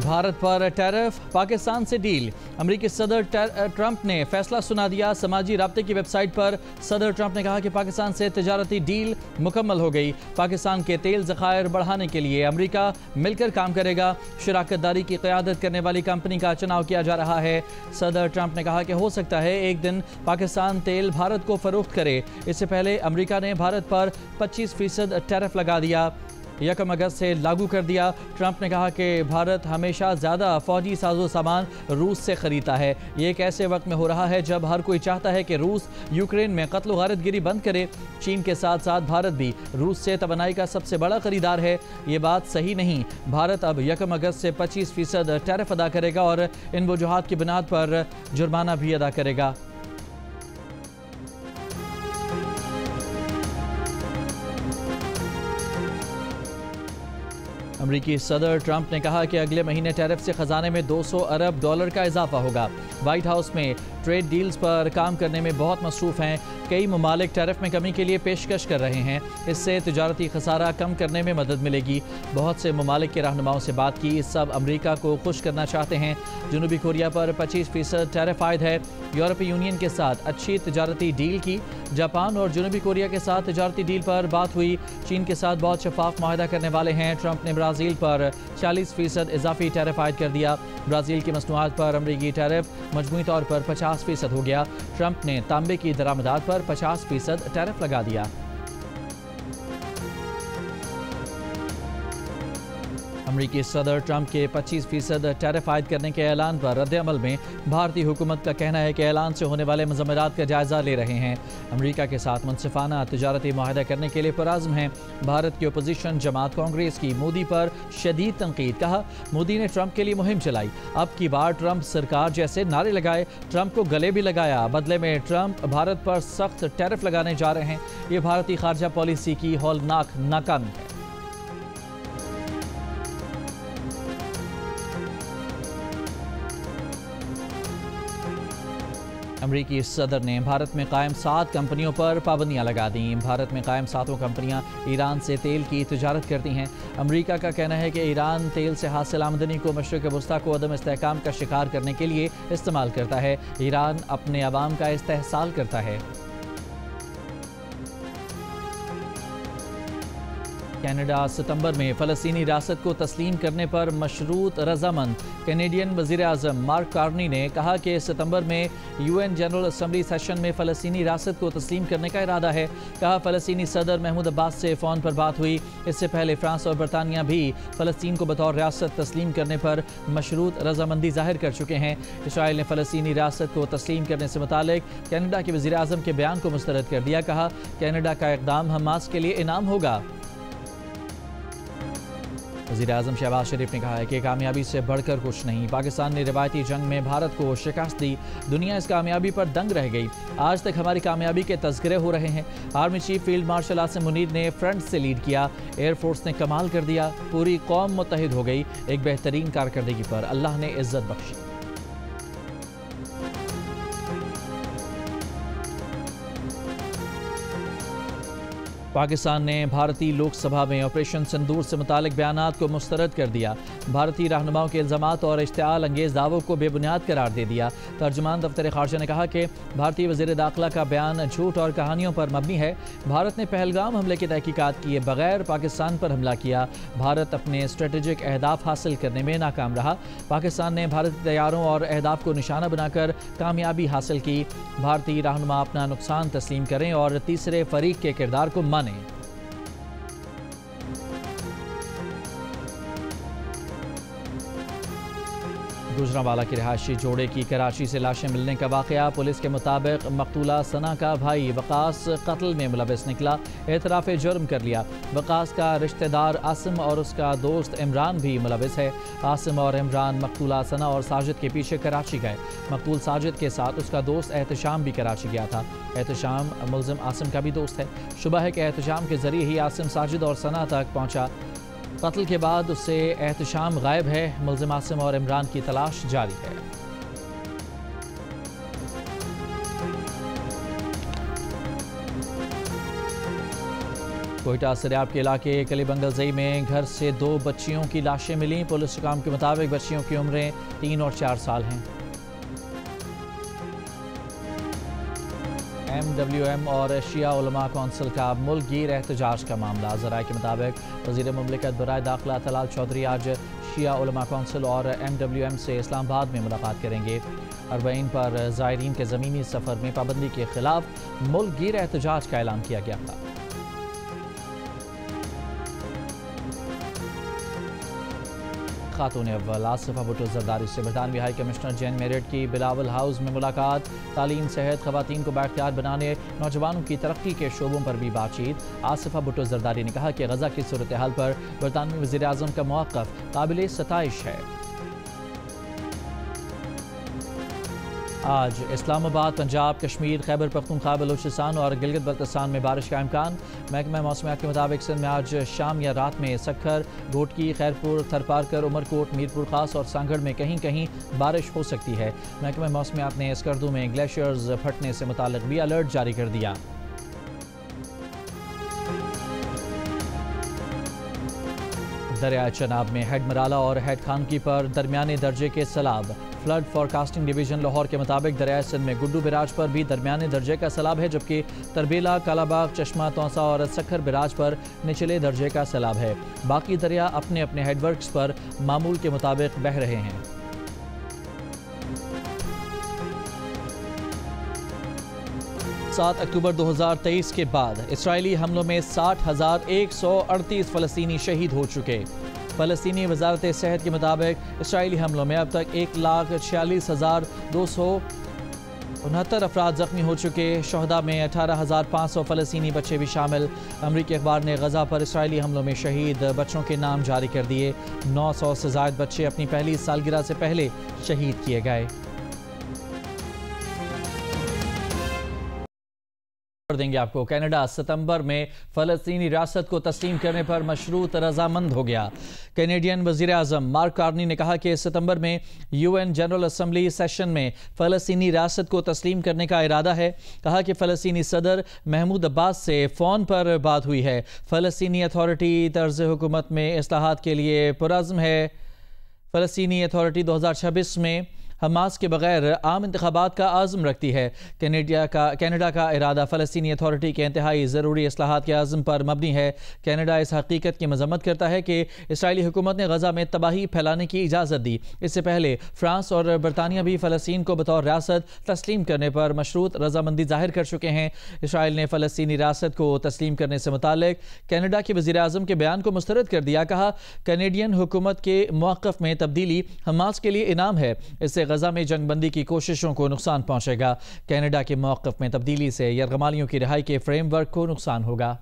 भारत पर टैरिफ, पाकिस्तान से डील। अमरीकी सदर ट्रंप ने फैसला सुना दिया। समाजी राब्ते की वेबसाइट पर सदर ट्रंप ने कहा कि पाकिस्तान से तिजारती डील मुकम्मल हो गई। पाकिस्तान के तेल ज़खायर बढ़ाने के लिए अमरीका मिलकर काम करेगा। शराकत दारी की क़यादत करने वाली कंपनी का चुनाव किया जा रहा है। सदर ट्रंप ने कहा कि हो सकता है एक दिन पाकिस्तान तेल भारत को फ़रोख्त करे। इससे पहले अमरीका ने भारत पर 25% टैरिफ लगा दिया, 1 अगस्त से लागू कर दिया। ट्रंप ने कहा कि भारत हमेशा ज़्यादा फौजी साजो सामान रूस से ख़रीदता है। ये एक ऐसे वक्त में हो रहा है जब हर कोई चाहता है कि रूस यूक्रेन में कत्ल व गारतगिरी बंद करे। चीन के साथ साथ भारत भी रूस से तवानाई का सबसे बड़ा खरीदार है। ये बात सही नहीं। भारत अब 1 अगस्त से 25% टैरिफ अदा करेगा और इन वजूहात की बुनियाद पर जुर्माना भी अदा करेगा। अमरीकी सदर ट्रंप ने कहा कि अगले महीने टैरिफ से खजाने में $200 अरब का इजाफा होगा। व्हाइट हाउस में ट्रेड डील्स पर काम करने में बहुत मसरूफ़ हैं। कई ममालिक टैरिफ में कमी के लिए पेशकश कर रहे हैं। इससे तिजारती खसारा कम करने में मदद मिलेगी। बहुत से ममालिक के रहनुमाओं से बात की, सब अमरीका को खुश करना चाहते हैं। जनूबी कोरिया पर 25% टैरिफ आयद है। यूरोपीय यूनियन के साथ अच्छी तिजारती डील की। जापान और जनूबी कोरिया के साथ तिजारती डील पर बात हुई। चीन के साथ बहुत शफाफ माहिदा करने वाले हैं। ट्रंप ने ब्राज़ील पर 40% इजाफी टैरिफ आयद कर दिया। ब्राज़ील की मसनूआत पर अमरीकी टैरिफ मजमूई तौर पर 50% हो गया। ट्रंप ने तांबे की दरामदात पर 50% टैरिफ लगा दिया। अमरीकी सदर ट्रंप के 25% टैरिफ आयद करने के ऐलान पर रद्द-ए-अमल में भारतीय हुकूमत का कहना है कि ऐलान से होने वाले मज़म्मरात का जायज़ा ले रहे हैं। अमरीका के साथ मुनसिफाना तिजारती मुआहदा करने के लिए पुरअज़्म हैं। भारत की अपोजिशन जमात कांग्रेस की मोदी पर शदीद तनकीद। कहा, मोदी ने ट्रंप के लिए मुहिम चलाई, अब की बार ट्रंप सरकार जैसे नारे लगाए। ट्रंप को गले भी लगाया। बदले में ट्रंप भारत पर सख्त टैरिफ लगाने जा रहे हैं। ये भारतीय खारजा पॉलिसी की हौलनाक नाकामी है। अमरीकी सदर ने भारत में कायम 7 कंपनियों पर पाबंदियां लगा दी। भारत में कायम 7 कंपनियां ईरान से तेल की तिजारत करती हैं। अमरीका का कहना है कि ईरान तेल से हासिल आमदनी को मशरिक़ वस्ता को अदम इस्तेहकाम का शिकार करने के लिए इस्तेमाल करता है। ईरान अपने अवाम का इस्तेहसाल करता है। कनाडा सितंबर में फ़लस्तीनी रियासत को तस्लीम करने पर मशरूत रजामंद। कैनेडियन वज़ीर आज़म मार्क कार्नी ने कहा कि सितंबर में UN जनरल असम्बली सेशन में फ़लस्तीनी रियासत को तस्लीम करने का इरादा है। कहा, फ़लस्तीनी सदर महमूद अब्बास से फ़ोन पर बात हुई। इससे पहले फ्रांस और बरतानिया भी फ़लस्तीन को बतौर रियासत तस्लीम करने पर मशरूत रजामंदी ज़ाहिर कर चुके हैं। इसराइल ने फ़लस्तीनी रियासत को तस्लीम करने से मुतालिक कनाडा के वज़ीर आज़म के बयान को मुस्तरद कर दिया। कहा, कनाडा का इक़दाम हमास के लिए इनाम होगा। वज़ीर आज़म शहबाज शरीफ ने कहा है कि कामयाबी से बढ़कर कुछ नहीं। पाकिस्तान ने रिवायती जंग में भारत को शिकस्त दी। दुनिया इस कामयाबी पर दंग रह गई। आज तक हमारी कामयाबी के तज़किरे हो रहे हैं। Army chief field marshal Asim Munir ने फ्रंट से लीड किया। एयरफोर्स ने कमाल कर दिया। पूरी कौम मुत्तहिद हो गई। एक बेहतरीन कारकर्दगी पर अल्लाह ने इज़्ज़त बख्शी। पाकिस्तान ने भारतीय लोकसभा में ऑपरेशन सिंदूर से मुतालिक बयानात को मुस्तरद कर दिया। भारतीय रहनुमाओं के इल्ज़ामात और इश्तिआल अंगेज़ दावों को बेबुनियाद करार दे दिया। तर्जुमान दफ्तर ख़ारजा ने कहा कि भारतीय वज़ीर दाखिला का बयान झूठ और कहानियों पर मबनी है। भारत ने पहलगाम हमले की तहकीकात किए बगैर पाकिस्तान पर हमला किया। भारत अपने स्ट्रेटेजिक अहदाफ हासिल करने में नाकाम रहा। पाकिस्तान ने भारतीय तैयारों और अहदाफ को निशाना बनाकर कामयाबी हासिल की। भारतीय रहनुमा अपना नुकसान तस्लीम करें और तीसरे फरीक के किरदार को मानें। गुजरांवाला की रिहायशी जोड़े की कराची से लाशें मिलने का वाक़या। पुलिस के मुताबिक मकतूला सना का भाई वकास कत्ल में मुलविस निकला। एतराफ़ जुर्म कर लिया। वकास का रिश्तेदार आसिम और उसका दोस्त इमरान भी मुलविस है। आसिम और इमरान मकतूला सना और साजिद के पीछे कराची गए। मकतूल साजिद के साथ उसका दोस्त एहतशाम भी कराची गया था। एहतशाम मुलजिम आसिम का भी दोस्त है। शुबह है कि एहतशाम के ज़रिए ही आसिम साजिद और सना तक पहुँचा। कत्ल के बाद उससे एहतशाम गायब है। मुलजिम आसिम और इमरान की तलाश जारी है। کوئٹہ سریاب کے علاقے کلی بنگلزئی میں گھر سے 2 بچیوں کی لاشیں ملیں۔ پولیس حکام کے مطابق بچیوں کی عمریں 3 اور 4 سال ہیں۔ MWM اور شیعہ علماء کونسل کا ملک گیر احتجاج کا معاملہ۔ ذرائع کے مطابق وزیر مملکت برائے داخلہ طلال چودھری آج شیعہ علماء کونسل اور MWM سے اسلام آباد میں ملاقات کریں گے۔ اربعین پر زائرین کے زمینی سفر میں پابندی کے خلاف ملک گیر احتجاج کا اعلان کیا گیا تھا۔ خاتون اول آصفہ بھٹو زرداری سے برطانوی ہائی کمشنر جین میرٹ کی بلاول ہاؤس میں ملاقات۔ تعلیم، صحت، خواتین کو بااختیار بنانے، نوجوانوں کی ترقی کے شعبوں پر بھی بات چیت۔ آصفہ بھٹو زرداری نے کہا کہ غزہ کی صورتحال پر برطانوی وزیر اعظم کا موقف قابل ستائش ہے۔ آج اسلام آباد، پنجاب، کشمیر، خیبر پختونخوا، بلوچستان اور گلگت بلتستان میں بارش کا امکان۔ محکمہ موسمیات کے مطابق سندھ میں آج شام یا رات میں سکھر، گھوٹکی، خیرپور، تھرپارکر، عمرکوٹ، میرپور خاص اور سانگھڑ میں کہیں کہیں بارش ہو سکتی ہے۔ محکمہ موسمیات نے اسکردو میں گلیشیئرز پھٹنے سے متعلق بھی الرٹ جاری کر دیا۔ دریائے چناب میں ہیڈ مرالہ اور ہیڈ خانکی پر درمیانے درجے کے سیلاب۔ فلڈ فورکاسٹنگ ڈویژن لاہور کے مطابق دریائے سندھ میں گڈو براج پر بھی درمیانے درجے کا سیلاب ہے، جبکہ تربیلا، کالا باغ، چشمہ، تونسا اور سکھر براج پر نچلے درجے کا سیلاب ہے۔ باقی دریا اپنے اپنے ہیڈ ورکس پر معمول کے مطابق بہہ رہے ہیں۔ 7 اکتوبر 2023 کے بعد اسرائیلی حملوں میں 60,138 فلسطینی شہید ہو چکے۔ فلسطینی وزارت صحت کے مطابق اسرائیلی حملوں میں اب تک 1,46,269 افراد زخمی ہو چکے۔ شہداء میں 18,500 فلسطینی بچے بھی شامل۔ امریکی اخبار نے غزہ پر اسرائیلی حملوں میں شہید بچوں کے نام جاری کر دیے۔ 900 سے زائد بچے اپنی پہلی سالگرہ سے پہلے شہید کیے گئے۔ دیں گے آپ کو کینیڈا ستمبر میں فلسطینی ریاست کو تسلیم کرنے پر مشروط رضامند ہو گیا۔ کینیڈین وزیر اعظم مارک کارنی نے کہا کہ ستمبر میں UN جنرل اسمبلی سیشن میں فلسطینی ریاست کو تسلیم کرنے کا ارادہ ہے۔ کہا کہ فلسطینی صدر محمود عباس سے فون پر بات ہوئی ہے۔ فلسطینی اتھارٹی طرز حکومت میں اصلاحات کے لیے پرعزم ہے۔ فلسطینی اتھارٹی 2026 میں حماس کے بغیر عام انتخابات کا عزم رکھتی ہے۔ کینیڈا کا ارادہ فلسطینی اتھارٹی کے انتہائی ضروری اصلاحات کے عزم پر مبنی ہے۔ کینیڈا اس حقیقت کی مذمت کرتا ہے کہ اسرائیلی حکومت نے غزہ میں تباہی پھیلانے کی اجازت دی۔ اس سے پہلے فرانس اور برطانیہ بھی فلسطین کو بطور ریاست تسلیم کرنے پر مشروط رضامندی ظاہر کر چکے ہیں۔ اسرائیل نے فلسطینی ریاست کو تسلیم کرنے سے متعلق کینیڈا کے وزیر اعظم کے بیان کو مسترد کر دیا۔ کہا کینیڈین حکومت کے موقف میں تبدیلی حماس کے لیے انعام ہے۔ اس سے غزہ میں جنگ بندی کی کوششوں کو نقصان پہنچے گا۔ کینیڈا کے موقف میں تبدیلی سے یرغمالیوں کی رہائی کے فریم ورک کو نقصان ہوگا۔